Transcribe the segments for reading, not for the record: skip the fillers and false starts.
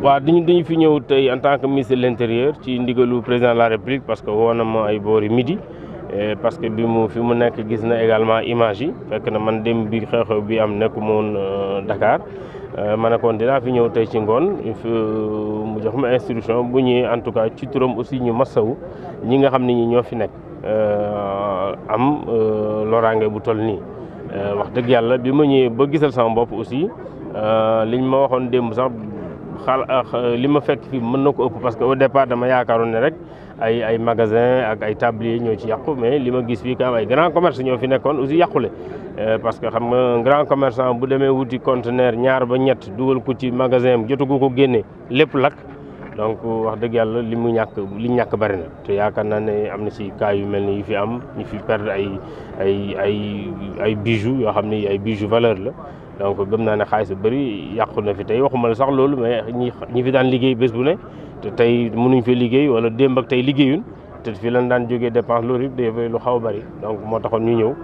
waaw dañu fi ñëw tey en tant que ministre de l'intérieur ci ndigalu président de la république parce que woo na ma ay boori midi parce que fi mu nekk gis na également image yi fekk na man dem bi xew-xew bi am nekku moon Dakar ma ne kon dinaa fi ñëw tey ci ngoon mu jox ma instruction bu ñëwee en tout cas ci turam aussi ñu masawu ñi nga xam ne ñi ñoo fi nekk am loraange bu toll nii wax dëgg yàlla bi ma ñëwee ba gisal sama bopp aussi liñ ma waxoon démb sax li ma fekk fii mën na ko ëpp parce que au départ dama yaakaaroon ne rek ay magasin ak ay tablier ñoo ci yàqu mais li ma gis fii quand ay grand commerce ñoo fi nekkoon aussi yàqule parce que xam nga grand commerçant bu demee wuti conteneur ñaar ba ñett dugal ko ci magasin am jotagu ko génne lépp lakk donc wax dëgg yàlla li ñàkk bari na te yaakaar naa ne am na ci cas yu mel ni yu fi am ñu fi perdre ay bijoux yoo xam ne ay bijoux valeur la donc gëm naa ne xaalis bu bëri yàqu na fi tey waxuma la sax loolu mais ñi fi daan liggéey bés bu ne te tey mënuñ fi liggéey wala démb ak tey liggéeyuñ te fi lan daan jógee dépense loolu yëpp day lu xaw a bëri donc moo taxoon ñu ñëw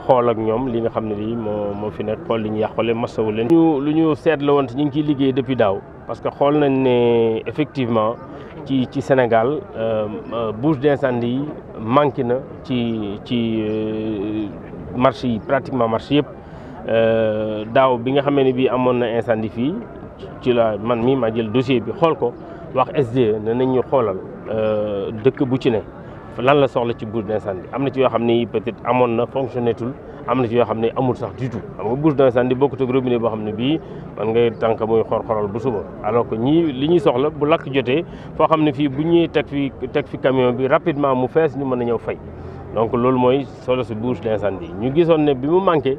xool ak ñoom li nga xam ne lii moo fi nekk xool li ñu yàqule masawu leen. lu ñu seet la woon te ñu ngi ciy liggéey depuis daaw parce que xool nañ ne effectivement ci Sénégal bouche d'incendie yi manqué na ci marché yi pratiquement marché yëpp. daaw bi nga xamee ne bii amoon na incendie fii ci la man mii ma jël dossier bi xool ko wax SDE ne nañ ñu xoolal dëkk bu ci ne lan la soxla ci bouche d'incendie am na ci yoo xam ne peut-être amoon na fonctionné tul am na ci yoo xam ne amul sax du tout xam nga bouche d'incendie bokkut ak robinet boo xam ne bii man ngay tànk muy xor-xoral bu suba alors que li ñuy soxla bu lakk jotee foo xam ne fii bu ñuy teg fi camion bi rapidement mu fees ñu mën a ñëw fay. donc loolu mooy solo si bouche d'incendie ñu gisoon ne bi mu manqué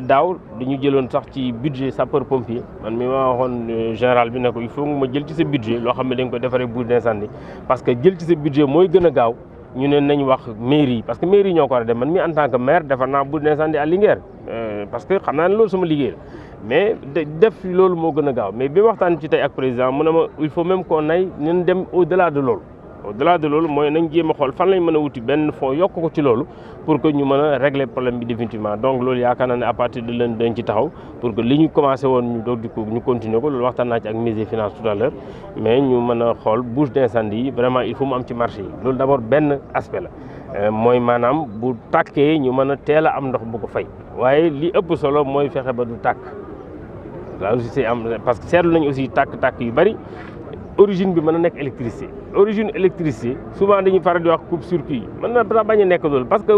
daaw dañu jëloon sax ci budget sapeur pompier man mi ma waxoon général bi ne ko il faut nga ma jël ci sa budget loo xam ne dañ ko defaree bouche d'incendie parce que jël ci sa budget mooy gën a gaaw ñu ne nañ wax mairie parce que mairie ñoo ko war a def man mi en tant que maire defar naa bouche d'incendie à Linguère parce que xam naa ne loolu sama liggéey la mais def loolu moo gën a gaaw mais bi waxtaan ci tey ak président mu ne ma il faut même qu'on aille nañ dem au-delà de loolu. au-delà de loolu mooy nañ jéem a xool fan lañ mën a wuti benn fonds yokk ko ci loolu pour que ñu mën a régler problème bi définitivement donc loolu yaakaar naa ne à partir de lundi dañ ci taxaw pour que li ñu commencé woon ñu doog di ko ñu continuer ko loolu waxtaan naa ci ak ministre des finances tout à l'heure mais ñu mën a xool bouche d'incendie yi vraiment il faut mu am ci marché yi loolu d'abord benn aspect la mooy maanaam bu tàkkee ñu mën a teel a am ndox bu ko fay waaye li ëpp solo mooy fexe ba du tàkk là aussi c'est am parce que seetlu nañ aussi tàkk-tàkk yu bari origine bi mën a nekk électricité souvent dañuy faral di wax coupe-circuit mën na bañ a nekk loolu parce que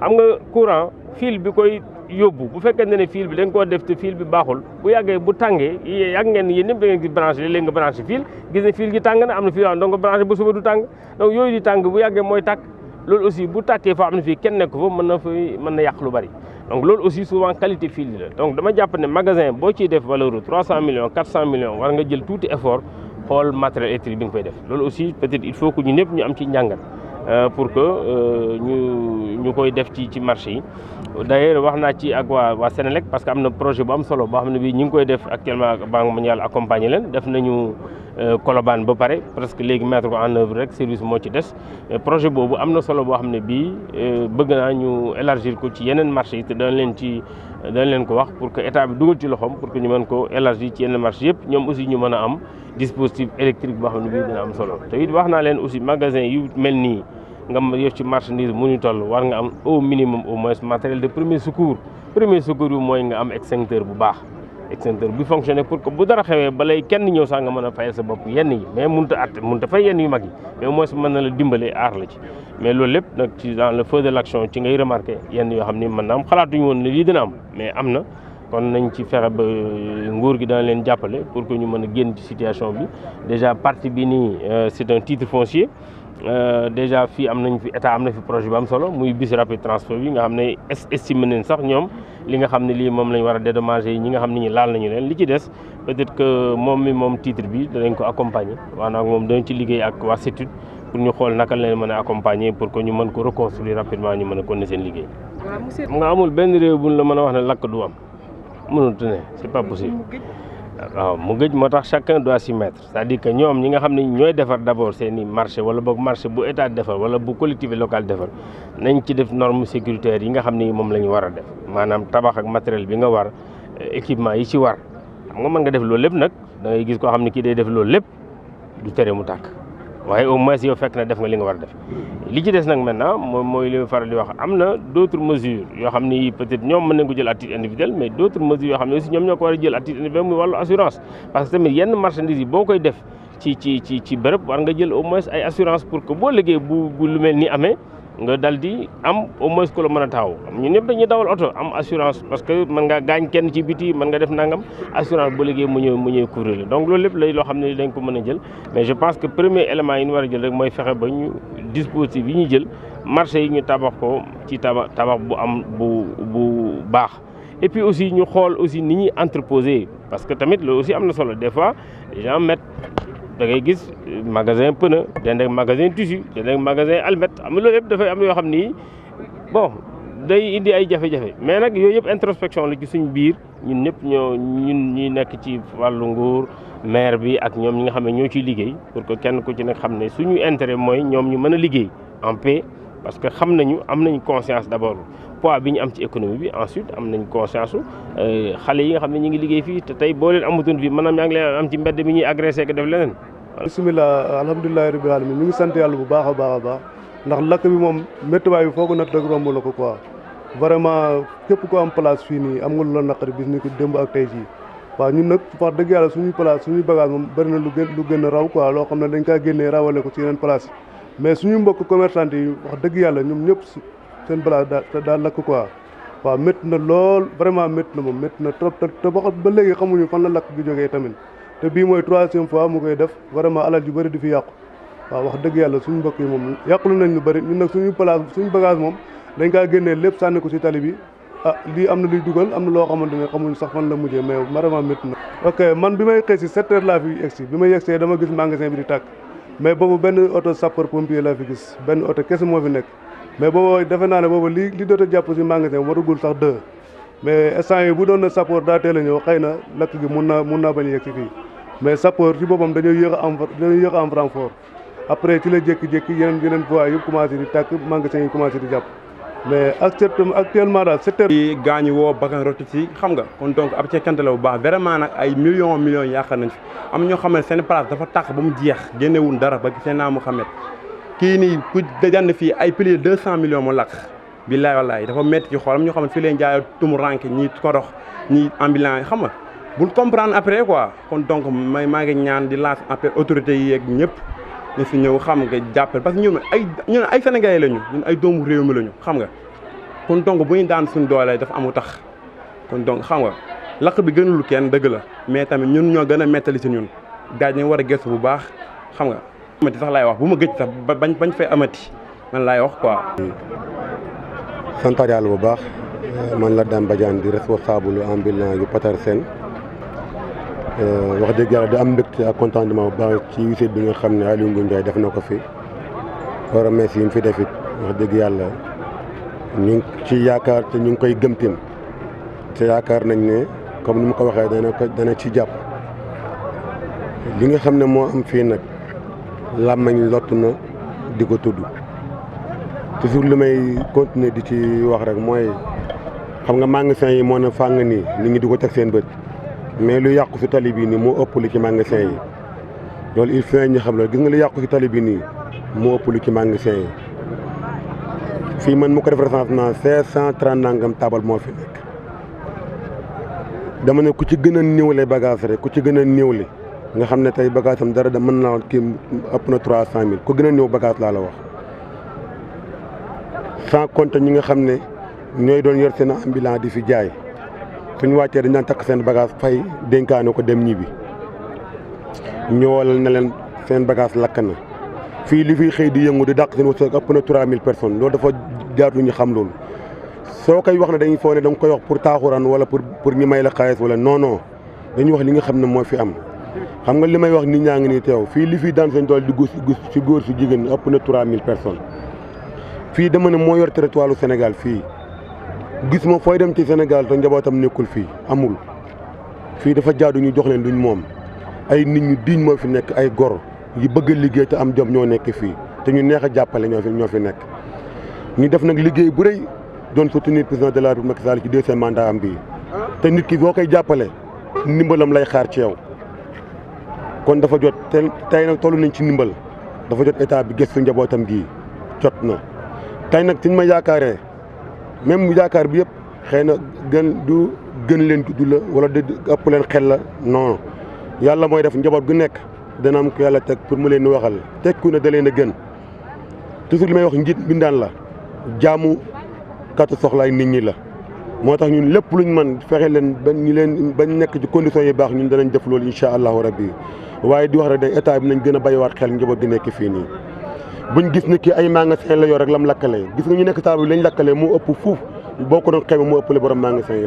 xam nga courant fil bi koy yóbbu bu fekkee ne fil bi dañ koo def te fil bi baaxul bu yàggee bu tàngee yàgg ngeen yéen ñëpp da ngeen di branché léeg-léeg nga branché fil gis ne fil gi tàng na am na fil yoo xam donc branché ba suba du tàng donc yooyu di tàng bu yàggee mooy tàkk loolu aussi bu tàkkee foo xam ne fii kenn nekk fa mën na yàq lu bari donc loolu aussi souvent qualité fil yi la donc dama jàpp ne magasin boo ciy def valeur 300 millions 400 millions war nga jël tuuti effort xool matériel électrique bi nga koy def loolu aussi peut-être il faut que ñu ñëpp ñu am ci njàngat pour que ñu koy def ci marché yi d'ailleurs wax naa ci ak waa Sénélec parce que am na projet bu am solo boo xam ne bii ñu ngi koy def actuellement Banque mondiale accompagner leen def nañu Colobane ba pare presque léegi mettre ko en œuvre rek service moo ci des projet boobu am na solo boo xam ne bii bëgg naa ñu élargir ko ci yeneen marché yi te dañ leen ko wax pour que état bi dugal ci loxoom pour que ñu mën ko élargir ci yeneen marché yëpp ñoom aussi ñu mën a am dispositif électrique boo xam ne bii dina am solo te it wax naa leen aussi magasin yu mel nii nga yëf ci marchandise mu ñu toll war nga am au minimum au moins matériel de premier secours yu mooy nga am extincteur bu baax extincteur bi fonctionné pour que bu dara xewee balay kenn ñëw sax nga mën a fayal sa bopp yenn yi mais mënut a fay yenn yu mag yi mais au moins mën na la dimbale aar la ci mais loolu lépp nag ci dans le feu de l'action ci ngay remarqué yenn yoo xam ni mën na am xalaatuñu woon ne lii dina am mais am na kon nañ ci fexe ba nguur gi dana leen jàppale pour que ñu mën a génn ci situation bi déjà partie bi nii c'est un titre foncier déjà fii am nañ fi état am na fi projet bu am solo muy bus rapide transport bi nga xam ne estimé nañ sax ñoom li nga xam ne lii moom lañ war a dédommager ñi nga xam ne ñi laal nañu leen li ci des peut-être que moom titre bi danañ ko accompagner maanaam moom dañ ci liggéey ak waa CETUD pour ñu xool naka leen mën a accompagner pour que ñu mën ko reconstruire rapidement ñu mën a continuer seen liggéey. nga amul benn réew buñ la mën a wax ne lakk du am mënut ne c'est pas possible. waaw mu gëj moo tax chacun doit s'y mettre c'est-à-dire que ñoom ñi nga xam ne ñooy defar d'abord seen i marché wala boog marché bu état defar wala bu collectivité locale defar nañ ci def normes sécuritaires yi nga xam ne moom la ñu war a def maanaam tabax ak matériel bi nga war équipement yi ci war xam nga mën nga def loolu lépp nag da ngay gis koo xam ne kii day def loolu lépp du tere mu tàkk waaye au moins yow fekk na def nga li nga war a def li ci des nag maintenant mooy li faral di wax am na d'autres mesures yoo xam ni peut-être ñoom mën nañ ko jël à titre individuel mais d'autres mesures yoo xam ne aussi ñoom ñoo ko war a jël à titre individuel muy wàllu assurance parce que tamit yenn marchandises yi boo koy def ci bërëb war nga jël au moins ay assurance pour que boo liggéey bu lu mel ni amee nga dal di am au moins ku la mën a taxaw ñun ñëpp dañuy dawal oto am assurance parce que mën nga gaañ kenn ci biti mën nga def nangam assurance boo liggéey mu ñëw couvrir la donc loolu lépp lay loo xam ne dañ ko mën a jël mais je pense que premier élément yi ñu war a jël rek mooy fexe ba ñu dispositif yi ñu jël marché yi ñu tabax ko ci tabax bu am bu baax et puis aussi ñu xool aussi ni ñuy entreposer parce que tamit loolu aussi am na solo des fois les gens mettent da ngay gis magasin pneu dend ak magasin tissu dend ak magasin almet am loolu yëpp dafay am yoo xam ni bon day indi ay jafe-jafe mais nag yooyu yëpp introspection la ci suñ biir ñun ñëpp ñun ñuy nekk ci wàllu nguur maire bi ak ñoom ñi nga xam ne ñoo ciy liggéey pour que kenn ku ci nekk xam ne suñu intérêt mooy ñoom ñu mën a liggéey en paix parce que xam nañu am nañ conscience d'abord poids bi ñu am ci économie bi ensuite am nañ conscience su xale yi nga xam ne ñu ngi liggéey fii te tey boo leen amutoon fii maanaam yaa ngi leen am ci mbedd mi ñuy agressé ko def leneen. bisimilah alhamdulilah rabbil alamin ñu ngi sant yàlla bu baax a baax ndax lakk bi moom méttiwaay bi foog nat rek romb la ko quoi vraiment képp ko am place fii nii am nga lu la naqari bis ni ko démb ak tey jii waaw ñun nag wax dëgg yàlla suñuy place suñuy bagage moom bëri na lu gën a raw quoi loo xam ne dañ kaa génnee rawale ko ci yeneen place yi mais suñu mbokk commerçant yi wax dëgg yàlla ñoom ñëpp seen place daal lakk quoi waaw métti na lool vraiment métti na moom métti na trop te ba léegi xamuñu fan la lakk gi jógee tamit te bii mooy 3e fois mu koy def vraiment alal ju bëri di fi yàqu waaw wax dëgg yàlla suñu mbokk yi moom yàqulu nañ lu bëri ñun nag suñu place suñu bagage moom dañ kaa génnee lépp sànni ko ci tali bi lii am na luy dugal am na loo xamante ne xamuñ sax fan la mujjee mais vraiment métti na. ok man bi may xëy si 7 heures laa fi egsi bi may yegsee dama gis magasin bi di tàkk mais boobu benn oto sapeur pompier laa fi gis benn oto kese moo fi nekk mais boobu defe naa ne boobu li doot a jàpp si magasin warugul sax 2 mais instant yi bu doon na sapeur daa teel a ñëw xëy na lakk gi mun naa bañ a yegg si fii mais sapeur ci boppam dañoo yéex a am renfort après ci la jékki-jékki yeneen voies yëpp commencé di tàkk magasin yi commencé di jàpp mais actuellement daal 7 heures yi gaañu woo bakkan roti ci xam nga kon donc ab cekkante la bu baax vraiment nag ay millions yaakaar nañ fi am ñoo xam ne seen place dafa tàq ba mu jeex génnewul dara ba seen naa Mouhamed kii nii ku jënd fii ay plus de 200 millions mu lakk billaay wallaay dafa métti ci xoolam ñoo xam ne fii leen jaay tumu rank ñi korox ñi ambulant xam nga bul comprendre après quoi kon donc maa ngi ñaan di lancer appel autorités yi yeeg ñëpp ñu fi ñëw xam nga jàppale parce que ñun ay sénégalais lañu ñun ay doomu réew mi lañu xam nga kon donc bu ñu daan suñu doole dafa amu tax kon donc xam nga lakk bi gënul kenn dëgg la mais tamit ñun ñoo gën a mettali si ñun gars yi war a gëstu bu baax xam nga. amati sax laay wax bu ma gëj sax bañ fay amati man laay wax quoi. sant yàlla bu baax man la Dame Badiane di responsable ambulant yu Petersen wax dëgg yàlla di am mbégte ak contentement bu baax ci visite bi nga xam ne Aly Ngouille Ndiaye def na ko fi promesse yi mu fi def it wax dëgg yàlla ñu ngi ci yaakaar te ñu ngi koy gëmtim te yaakaar nañ ne comme ni mu ko waxee dana ci jàpp li nga xam ne moo am fii nag làmmañ lott na di ko tudd toujours li may continuer di ci wax rek mooy xam nga magasin yi moo ne fàng nii nit ñi di ko teg seen bët mais lu yàqu si tali bii nii moo ëpp lu ci magasin yi loolu il faut ñu xam loolu gis nga lu yàqu si tali bi nii moo ëpp lu ci magasin yi fii man mu ko def recensement 530 nangam tabal moo fi nekk dama ne ku ci gën a néewle bagage rek ku ci gën a néewle nga xam ne tey bagage am dara da mën naa kii ëpp na 300000 ku gën a néew bagage laa la wax sans compter ñi nga xam ne ñooy doon yor seen ambulant di fi jaay suñu wàccee dañ daan takk seen bagage fay dénkaane ko dem ñibbi ñëwal na leen seen bagage lakk na fii li fiy xëy di yëngu di dàq seen wërsëg ëpp na 3000 personnes loolu dafa jaatu ñu xam loolu soo koy wax ne dañuy foog ne da nga koy wax pour taaxuraan wala pour ñi may la xaalis wala non non dañuy wax li nga xam ne moo fi am xam nga li may wax nit ñaa ngi nii teew fii li fi daan seen doole di gus si góor si jigéen ñi ëpp na 3000 personnes fii dama ne moo yor territoire Sénégal fii gis ma fooy dem ci Sénégal te njabootam nekkul fii amul fii dafa jaadu ñu jox leen duñ moom ay nit ñu diñ moo fi nekk ay gor yi bëgg a liggéey te am jom ñoo nekk fii te ñu neex a jàppale ñoo fi nekk ñu def nag liggéey bu rëy doon soutenir président de la République Macky Sall ci 2e mandat am bii te nit ki boo koy jàppale ndimbalam lay xaar ci yow kon dafa jot tey nag toll nañ ci ndimbal dafa jot état bi gëstu njabootam gii jot na tey nag suñ ma yaakaaree même yaakaar bi yëpp xëy na gën leen du la wala di ëpp leen xel la non yàlla mooy def njaboot gu nekk dana am ko yàlla teg pour mu leen di waxal tekku ne da leen a gën toujours li may wax njiit mbindaan la jaamu katu soxlaay nit ñi la moo tax ñun lépp luñ mën fexe leen bañ nekk ci conditions yi baax ñun danañ def loolu incha allahu rabbi waaye di wax rek ne état bi nañ gën a bàyyiwaat xel njaboot gi nekk fii nii buñ gis ni ki ay magasin la yor rek lam lakkale gis nga ñu nekk taal bi lañ lakkale moo ëpp fuuf boo ko doon xayma moo ëppale borom magasin yi